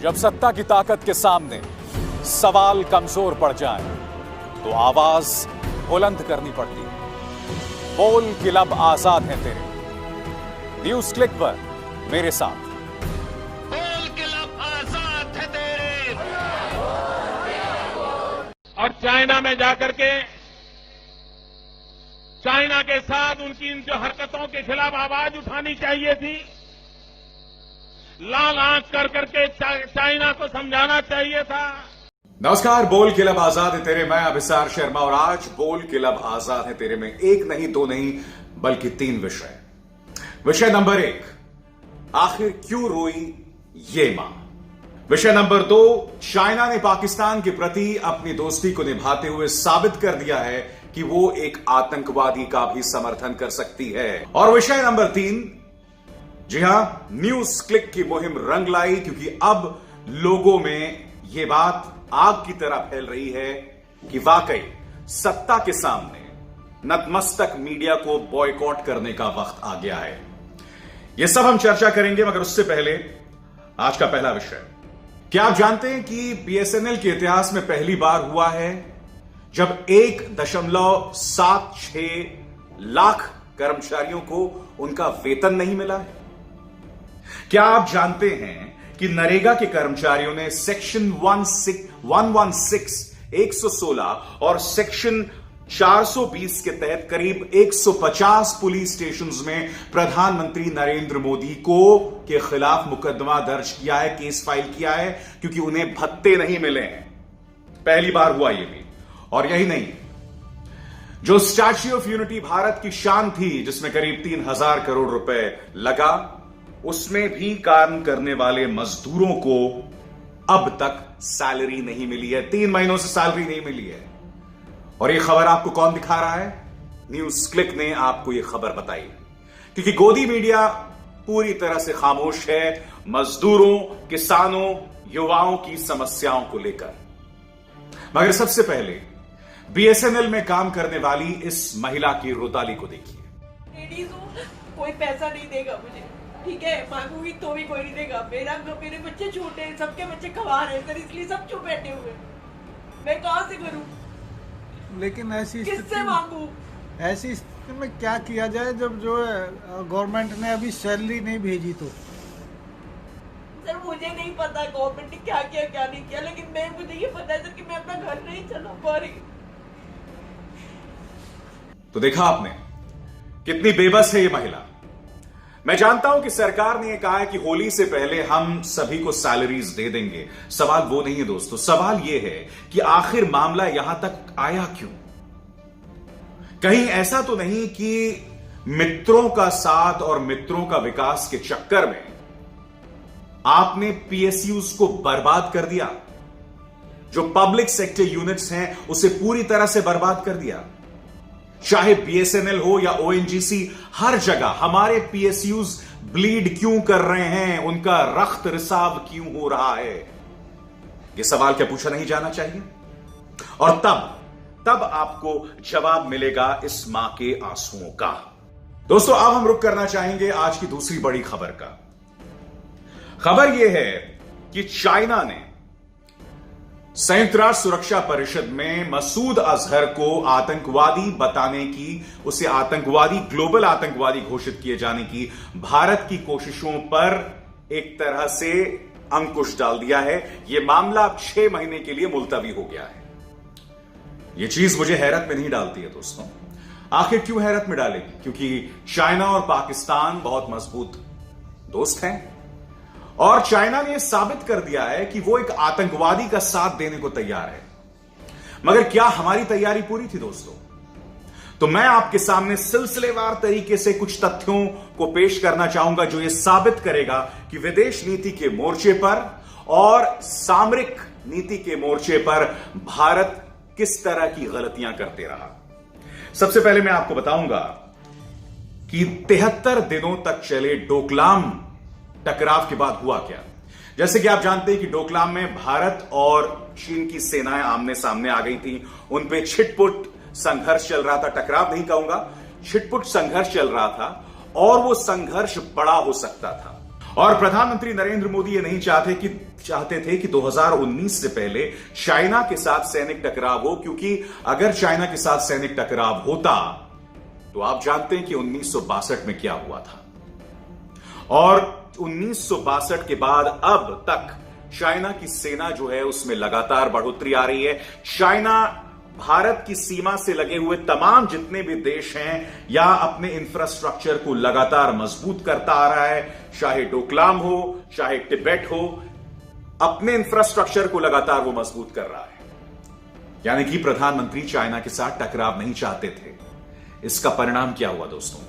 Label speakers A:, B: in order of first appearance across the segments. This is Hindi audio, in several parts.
A: जब सत्ता की ताकत के सामने सवाल कमजोर पड़ जाए तो आवाज बुलंद करनी पड़ती है। बोल कि लब आजाद है तेरे। न्यूज क्लिक पर मेरे साथ।
B: बोल के लब आजाद है तेरे। और चाइना में जाकर के चाइना के साथ उनकी इन जो हरकतों के खिलाफ आवाज उठानी चाहिए थी। लाल आंख कर करके चाइना को समझाना चाहिए था।
A: नमस्कार, बोल के लब आजाद है तेरे। मैं अभिसार शर्मा और आज बोल के लब आजाद है तेरे में एक नहीं, दो नहीं, बल्कि 3 विषय। विषय नंबर 1, आखिर क्यों रोई ये मां। विषय नंबर 2, चाइना ने पाकिस्तान के प्रति अपनी दोस्ती को निभाते हुए साबित कर दिया है कि वो एक आतंकवादी का भी समर्थन कर सकती है। और विषय नंबर 3, जी हां, न्यूज क्लिक की मुहिम रंग लाई, क्योंकि अब लोगों में यह बात आग की तरह फैल रही है कि वाकई सत्ता के सामने नतमस्तक मीडिया को बॉयकॉट करने का वक्त आ गया है। यह सब हम चर्चा करेंगे, मगर उससे पहले आज का पहला विषय। क्या आप जानते हैं कि बीएसएनएल के इतिहास में पहली बार हुआ है जब 1.76 लाख कर्मचारियों को उनका वेतन नहीं मिला है? क्या आप जानते हैं कि नरेगा के कर्मचारियों ने सेक्शन 116 और सेक्शन 420 के तहत करीब 150 पुलिस स्टेशंस में प्रधानमंत्री नरेंद्र मोदी के खिलाफ मुकदमा दर्ज किया है, केस फाइल किया है, क्योंकि उन्हें भत्ते नहीं मिले हैं। पहली बार हुआ यह भी। और यही नहीं, जो स्टैच्यू ऑफ यूनिटी भारत की शान थी, जिसमें करीब 3000 करोड़ रुपए लगा, उसमें भी काम करने वाले मजदूरों को अब तक सैलरी नहीं मिली है। 3 महीनों से सैलरी नहीं मिली है। और यह खबर आपको कौन दिखा रहा है? न्यूज क्लिक ने आपको यह खबर बताई, क्योंकि गोदी मीडिया पूरी तरह से खामोश है मजदूरों, किसानों, युवाओं की समस्याओं को लेकर। मगर सबसे पहले बीएसएनएल में काम करने वाली इस महिला की रुताली को देखिए।
C: लेडीज हूँ, कोई पैसा नहीं देगा मुझे, ठीक है, मांगूंगी तो भी कोई नहीं देगा। मेरे बच्चे छोटे हैं, सबके बच्चे कमा रहे हैं सर, इसलिए सब चुप बैठे हुए। मैं कहां से करूं?
D: लेकिन
C: किससे मांगू?
D: ऐसी स्थिति में क्या किया जाए जब जो है गवर्नमेंट ने अभी सैलरी नहीं भेजी तो?
C: सर मुझे नहीं पता गवर्नमेंट ने क्या किया क्या नहीं किया, लेकिन मुझे ये पता है सर कि मैं अपना घर नहीं चला पा रही।
A: तो देखा आपने कितनी बेबस है ये महिला। मैं जानता हूं कि सरकार ने यह कहा है कि होली से पहले हम सभी को सैलरीज दे देंगे। सवाल वो नहीं है दोस्तों, सवाल यह है कि आखिर मामला यहां तक आया क्यों? कहीं ऐसा तो नहीं कि मित्रों का साथ और मित्रों का विकास के चक्कर में आपने पीएसयूज को बर्बाद कर दिया, जो पब्लिक सेक्टर यूनिट्स हैं उसे पूरी तरह से बर्बाद कर दिया। चाहे बीएसएनएल हो या ओएनजीसी, हर जगह हमारे पीएसयूज ब्लीड क्यों कर रहे हैं, उनका रक्त रिसाव क्यों हो रहा है? यह सवाल क्या पूछा नहीं जाना चाहिए? और तब आपको जवाब मिलेगा इस मां के आंसुओं का। दोस्तों, अब हम रुक करना चाहेंगे आज की दूसरी बड़ी खबर का। खबर यह है कि चाइना ने संयुक्त राष्ट्र सुरक्षा परिषद में मसूद अजहर को आतंकवादी बताने की, उसे आतंकवादी, ग्लोबल आतंकवादी घोषित किए जाने की भारत की कोशिशों पर एक तरह से अंकुश डाल दिया है। यह मामला अब 6 महीने के लिए मुलतवी हो गया है। यह चीज मुझे हैरत में नहीं डालती है दोस्तों। आखिर क्यों हैरत में डालेगी? क्योंकि चाइना और पाकिस्तान बहुत मजबूत दोस्त हैं और चाइना ने यह साबित कर दिया है कि वो एक आतंकवादी का साथ देने को तैयार है। मगर क्या हमारी तैयारी पूरी थी दोस्तों? तो मैं आपके सामने सिलसिलेवार तरीके से कुछ तथ्यों को पेश करना चाहूंगा जो यह साबित करेगा कि विदेश नीति के मोर्चे पर और सामरिक नीति के मोर्चे पर भारत किस तरह की गलतियां करते रहा। सबसे पहले मैं आपको बताऊंगा कि 73 दिनों तक चले डोकलाम टकराव के बाद हुआ क्या। जैसे कि आप जानते हैं कि डोकलाम में भारत और चीन की सेनाएं आमने सामने आ गई थी। उन पे छिटपुट संघर्ष चल रहा था, टकराव नहीं कहूंगा, छिटपुट संघर्ष चल रहा था और वो संघर्ष बड़ा हो सकता था। और प्रधानमंत्री नरेंद्र मोदी ये नहीं चाहते थे कि 2019 से पहले चाइना के साथ सैनिक टकराव हो, क्योंकि अगर चाइना के साथ सैनिक टकराव होता तो आप जानते हैं कि 1962 में क्या हुआ था। और 1962 के बाद अब तक चाइना की सेना जो है उसमें लगातार बढ़ोतरी आ रही है। चाइना भारत की सीमा से लगे हुए तमाम जितने भी देश हैं या अपने इंफ्रास्ट्रक्चर को लगातार मजबूत करता आ रहा है, चाहे डोकलाम हो चाहे तिब्बत हो, अपने इंफ्रास्ट्रक्चर को लगातार वो मजबूत कर रहा है। यानी कि प्रधानमंत्री चाइना के साथ टकराव नहीं चाहते थे। इसका परिणाम क्या हुआ दोस्तों?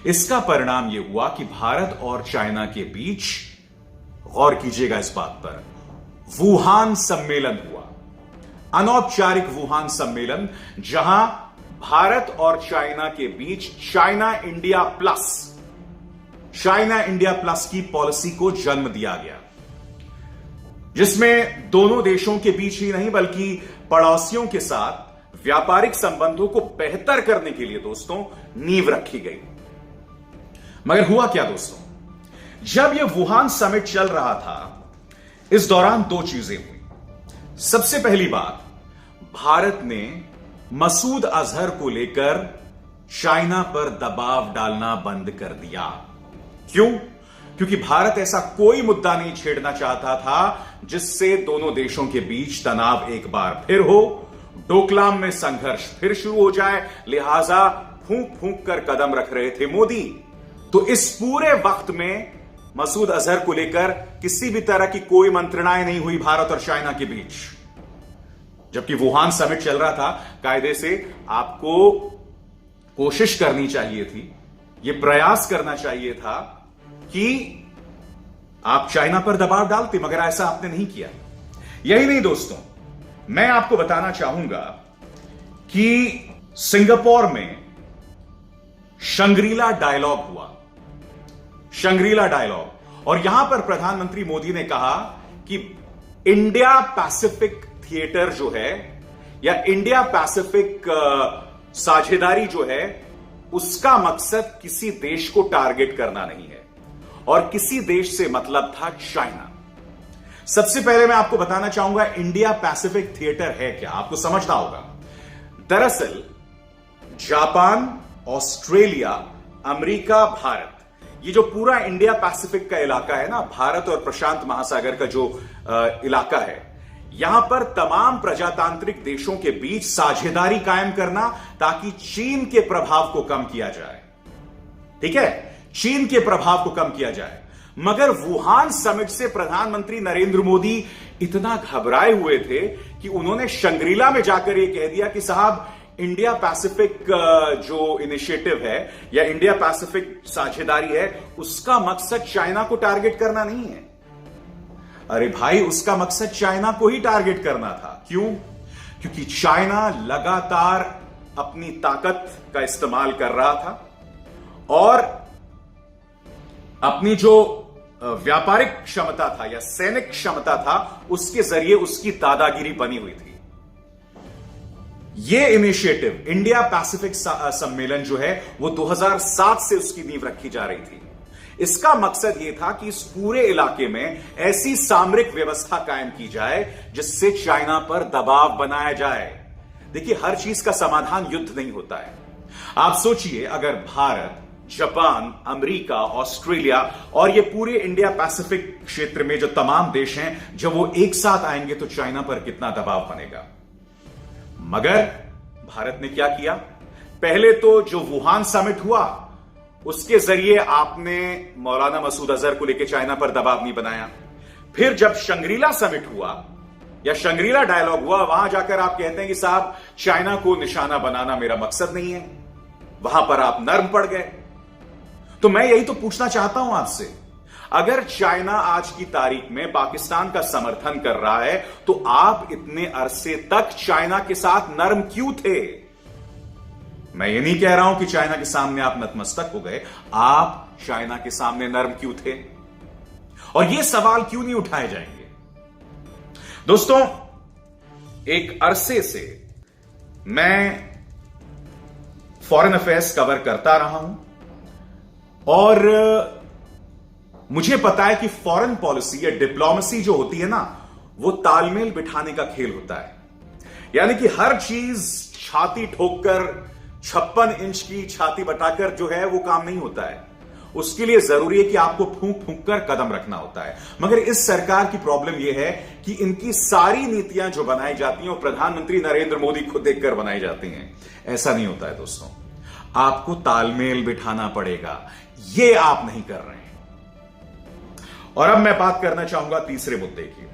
A: इसका परिणाम यह हुआ कि भारत और चाइना के बीच, गौर कीजिएगा इस बात पर, वुहान सम्मेलन हुआ, अनौपचारिक वुहान सम्मेलन, जहां भारत और चाइना के बीच चाइना इंडिया प्लस की पॉलिसी को जन्म दिया गया, जिसमें दोनों देशों के बीच ही नहीं बल्कि पड़ोसियों के साथ व्यापारिक संबंधों को बेहतर करने के लिए दोस्तों नींव रखी गई। मगर हुआ क्या दोस्तों? जब यह वुहान समिट चल रहा था, इस दौरान दो चीजें हुई। सबसे पहली बात, भारत ने मसूद अजहर को लेकर चाइना पर दबाव डालना बंद कर दिया। क्यों? क्योंकि भारत ऐसा कोई मुद्दा नहीं छेड़ना चाहता था जिससे दोनों देशों के बीच तनाव एक बार फिर हो, डोकलाम में संघर्ष फिर शुरू हो जाए। लिहाजा फूंक फूंक कर कदम रख रहे थे मोदी। तो इस पूरे वक्त में मसूद अजहर को लेकर किसी भी तरह की कोई मंत्रणाएं नहीं हुई भारत और चाइना के बीच। जबकि वुहान समिट चल रहा था, कायदे से आपको कोशिश करनी चाहिए थी, यह प्रयास करना चाहिए था कि आप चाइना पर दबाव डालते, मगर ऐसा आपने नहीं किया। यही नहीं दोस्तों, मैं आपको बताना चाहूंगा कि सिंगापुर में शंग्रीला डायलॉग हुआ, शंग्रीला डायलॉग, और यहां पर प्रधानमंत्री मोदी ने कहा कि इंडिया पैसिफिक थिएटर जो है या इंडिया पैसिफिक साझेदारी जो है, उसका मकसद किसी देश को टारगेट करना नहीं है, और किसी देश से मतलब था चाइना। सबसे पहले मैं आपको बताना चाहूंगा इंडिया पैसिफिक थिएटर है क्या, आपको समझना होगा। दरअसल जापान, ऑस्ट्रेलिया, अमेरिका, भारत, ये जो पूरा इंडिया पैसिफिक का इलाका है ना, भारत और प्रशांत महासागर का जो इलाका है, यहां पर तमाम प्रजातांत्रिक देशों के बीच साझेदारी कायम करना ताकि चीन के प्रभाव को कम किया जाए। ठीक है, चीन के प्रभाव को कम किया जाए। मगर वुहान समिट से प्रधानमंत्री नरेंद्र मोदी इतना घबराए हुए थे कि उन्होंने शंग्रीला में जाकर यह कह दिया कि साहब, इंडिया पैसिफिक जो इनिशिएटिव है या इंडिया पैसिफिक साझेदारी है, उसका मकसद चाइना को टारगेट करना नहीं है। अरे भाई, उसका मकसद चाइना को ही टारगेट करना था। क्यों? क्योंकि चाइना लगातार अपनी ताकत का इस्तेमाल कर रहा था और अपनी जो व्यापारिक क्षमता था या सैनिक क्षमता था, उसके जरिए उसकी दादागिरी बनी हुई थी। यह इनिशिएटिव इंडिया पैसिफिक सम्मेलन जो है वो 2007 से उसकी नींव रखी जा रही थी। इसका मकसद यह था कि इस पूरे इलाके में ऐसी सामरिक व्यवस्था कायम की जाए जिससे चाइना पर दबाव बनाया जाए। देखिए, हर चीज का समाधान युद्ध नहीं होता है। आप सोचिए, अगर भारत, जापान, अमेरिका, ऑस्ट्रेलिया और ये पूरे इंडिया पैसिफिक क्षेत्र में जो तमाम देश हैं, जब वो एक साथ आएंगे तो चाइना पर कितना दबाव बनेगा। मगर भारत ने क्या किया? पहले तो जो वुहान समिट हुआ, उसके जरिए आपने मौलाना मसूद अजहर को लेकर चाइना पर दबाव नहीं बनाया। फिर जब शंग्रीला समिट हुआ या शंग्रीला डायलॉग हुआ, वहां जाकर आप कहते हैं कि साहब, चाइना को निशाना बनाना मेरा मकसद नहीं है। वहां पर आप नर्म पड़ गए। तो मैं यही तो पूछना चाहता हूं आपसे, अगर चाइना आज की तारीख में पाकिस्तान का समर्थन कर रहा है, तो आप इतने अरसे तक चाइना के साथ नर्म क्यों थे? मैं ये नहीं कह रहा हूं कि चाइना के सामने आप नतमस्तक हो गए, आप चाइना के सामने नर्म क्यों थे? और ये सवाल क्यों नहीं उठाए जाएंगे? दोस्तों, एक अरसे से मैं फॉरेन अफेयर्स कवर करता रहा हूं और मुझे पता है कि फॉरेन पॉलिसी या डिप्लोमेसी जो होती है ना, वो तालमेल बिठाने का खेल होता है। यानी कि हर चीज छाती ठोककर 56 इंच की छाती बटाकर जो है वो काम नहीं होता है। उसके लिए जरूरी है कि आपको फूंक फूंक कर कदम रखना होता है। मगर इस सरकार की प्रॉब्लम यह है कि इनकी सारी नीतियां जो बनाई जाती हैं वो प्रधानमंत्री नरेंद्र मोदी को देखकर बनाई जाती हैं। ऐसा नहीं होता है दोस्तों, आपको तालमेल बिठाना पड़ेगा, यह आप नहीं कर रहे हैं। और अब मैं बात करना चाहूंगा तीसरे मुद्दे की,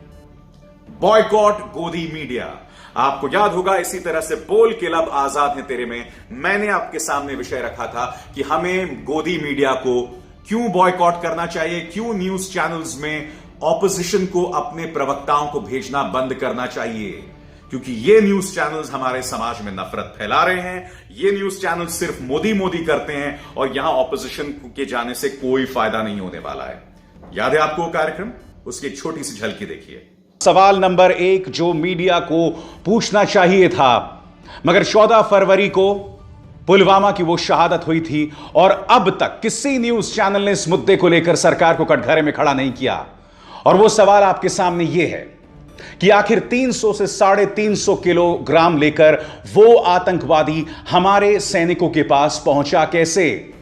A: बॉयकॉट गोदी मीडिया। आपको याद होगा इसी तरह से बोल के लब आजाद है तेरे में मैंने आपके सामने विषय रखा था कि हमें गोदी मीडिया को क्यों बॉयकॉट करना चाहिए, क्यों न्यूज चैनल्स में ऑपोजिशन को अपने प्रवक्ताओं को भेजना बंद करना चाहिए, क्योंकि ये न्यूज चैनल्स हमारे समाज में नफरत फैला रहे हैं। ये न्यूज चैनल सिर्फ मोदी मोदी करते हैं और यहां ऑपोजिशन के जाने से कोई फायदा नहीं होने वाला है। याद है आपको वो कार्यक्रम? उसकी एक छोटी सी झलकी देखिए।
E: सवाल नंबर 1 जो मीडिया को पूछना चाहिए था, मगर 14 फरवरी को पुलवामा की वो शहादत हुई थी और अब तक किसी न्यूज चैनल ने इस मुद्दे को लेकर सरकार को कटघरे में खड़ा नहीं किया। और वो सवाल आपके सामने ये है कि आखिर 300 से 350 किलोग्राम लेकर वो आतंकवादी हमारे सैनिकों के पास पहुंचा कैसे।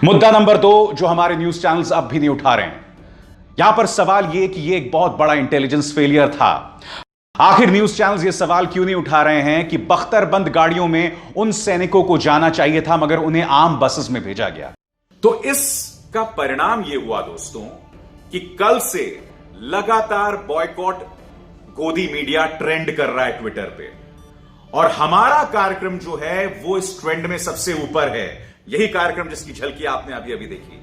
E: मुद्दा नंबर 2 जो हमारे न्यूज चैनल्स अब भी नहीं उठा रहे हैं, यहां पर सवाल यह कि यह एक बहुत बड़ा इंटेलिजेंस फेलियर था। आखिर न्यूज चैनल्स यह सवाल क्यों नहीं उठा रहे हैं कि बख्तरबंद गाड़ियों में उन सैनिकों को जाना चाहिए था मगर उन्हें आम बसेस में भेजा गया।
A: तो इसका परिणाम यह हुआ दोस्तों कि कल से लगातार बॉयकॉट गोदी मीडिया ट्रेंड कर रहा है ट्विटर पे, और हमारा कार्यक्रम जो है वो इस ट्रेंड में सबसे ऊपर है। यही कार्यक्रम जिसकी झलकी आपने अभी अभी देखी।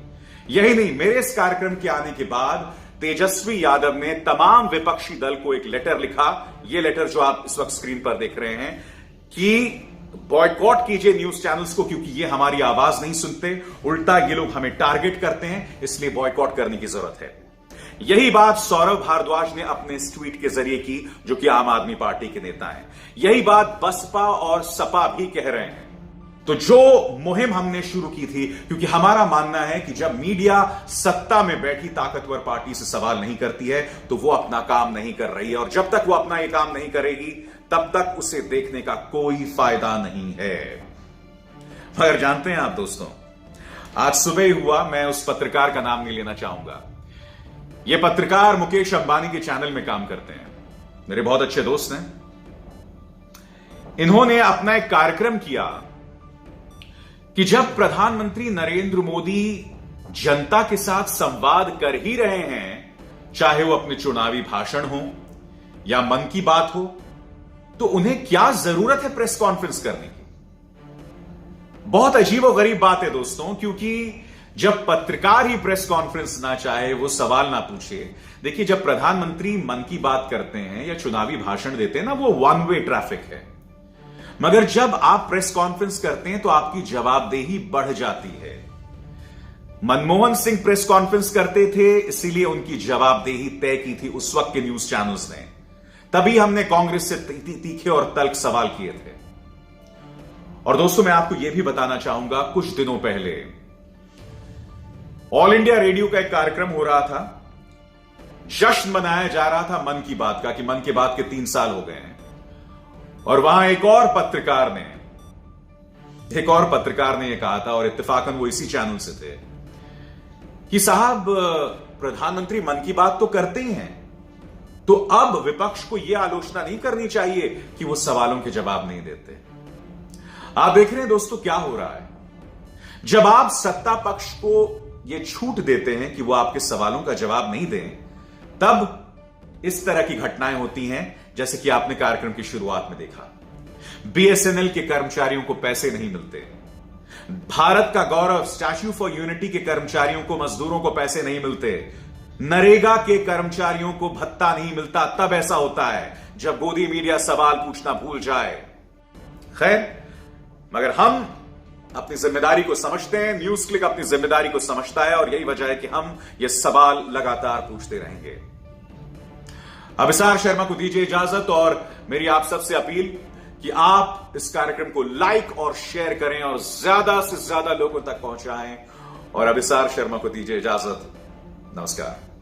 A: यही नहीं, मेरे इस कार्यक्रम के आने के बाद तेजस्वी यादव ने तमाम विपक्षी दल को एक लेटर लिखा। यह लेटर जो आप इस वक्त स्क्रीन पर देख रहे हैं कि बॉयकॉट कीजिए न्यूज चैनल्स को, क्योंकि ये हमारी आवाज नहीं सुनते, उल्टा ये लोग हमें टारगेट करते हैं, इसलिए बॉयकॉट करने की जरूरत है। यही बात सौरभ भारद्वाज ने अपने इस ट्वीट के जरिए की, जो कि आम आदमी पार्टी के नेता हैं। यही बात बसपा और सपा भी कह रहे हैं। तो जो मुहिम हमने शुरू की थी, क्योंकि हमारा मानना है कि जब मीडिया सत्ता में बैठी ताकतवर पार्टी से सवाल नहीं करती है तो वो अपना काम नहीं कर रही है, और जब तक वो अपना ये काम नहीं करेगी तब तक उसे देखने का कोई फायदा नहीं है। मगर जानते हैं आप दोस्तों, आज सुबह ही हुआ, मैं उस पत्रकार का नाम नहीं लेना चाहूंगा। ये पत्रकार मुकेश अंबानी के चैनल में काम करते हैं, मेरे बहुत अच्छे दोस्त हैं। इन्होंने अपना एक कार्यक्रम किया कि जब प्रधानमंत्री नरेंद्र मोदी जनता के साथ संवाद कर ही रहे हैं, चाहे वो अपने चुनावी भाषण हो या मन की बात हो, तो उन्हें क्या जरूरत है प्रेस कॉन्फ्रेंस करने की। बहुत अजीब और गरीब बात है दोस्तों, क्योंकि जब पत्रकार ही प्रेस कॉन्फ्रेंस ना चाहे, वो सवाल ना पूछे। देखिए, जब प्रधानमंत्री मन की बात करते हैं या चुनावी भाषण देते हैं ना, वो वन वे ट्रैफिक है। मगर जब आप प्रेस कॉन्फ्रेंस करते हैं तो आपकी जवाबदेही बढ़ जाती है। मनमोहन सिंह प्रेस कॉन्फ्रेंस करते थे, इसीलिए उनकी जवाबदेही तय की थी उस वक्त के न्यूज चैनल्स ने। तभी हमने कांग्रेस से तीखे और तल्ख सवाल किए थे। और दोस्तों, मैं आपको यह भी बताना चाहूंगा, कुछ दिनों पहले ऑल इंडिया रेडियो का एक कार्यक्रम हो रहा था, जश्न मनाया जा रहा था मन की बात का, कि मन की बात के 3 साल हो गए हैं। और वहां एक और पत्रकार ने यह कहा था, और इत्तेफाकन वो इसी चैनल से थे, कि साहब प्रधानमंत्री मन की बात तो करते ही हैं, तो अब विपक्ष को यह आलोचना नहीं करनी चाहिए कि वो सवालों के जवाब नहीं देते। आप देख रहे हैं दोस्तों क्या हो रहा है। जब आप सत्ता पक्ष को यह छूट देते हैं कि वो आपके सवालों का जवाब नहीं दें, तब इस तरह की घटनाएं होती हैं, जैसे कि आपने कार्यक्रम की शुरुआत में देखा। बीएसएनएल के कर्मचारियों को पैसे नहीं मिलते, भारत का गौरव स्टैच्यू फॉर यूनिटी के कर्मचारियों को, मजदूरों को पैसे नहीं मिलते, नरेगा के कर्मचारियों को भत्ता नहीं मिलता। तब ऐसा होता है जब गोदी मीडिया सवाल पूछना भूल जाए। खैर, मगर हम अपनी जिम्मेदारी को समझते हैं, न्यूज क्लिक अपनी जिम्मेदारी को समझता है, और यही वजह है कि हम ये सवाल लगातार पूछते रहेंगे। अभिसार शर्मा को दीजिए इजाजत, और मेरी आप सबसे अपील कि आप इस कार्यक्रम को लाइक और शेयर करें और ज्यादा से ज्यादा लोगों तक पहुंचाएं। और अभिसार शर्मा को दीजिए इजाजत। नमस्कार।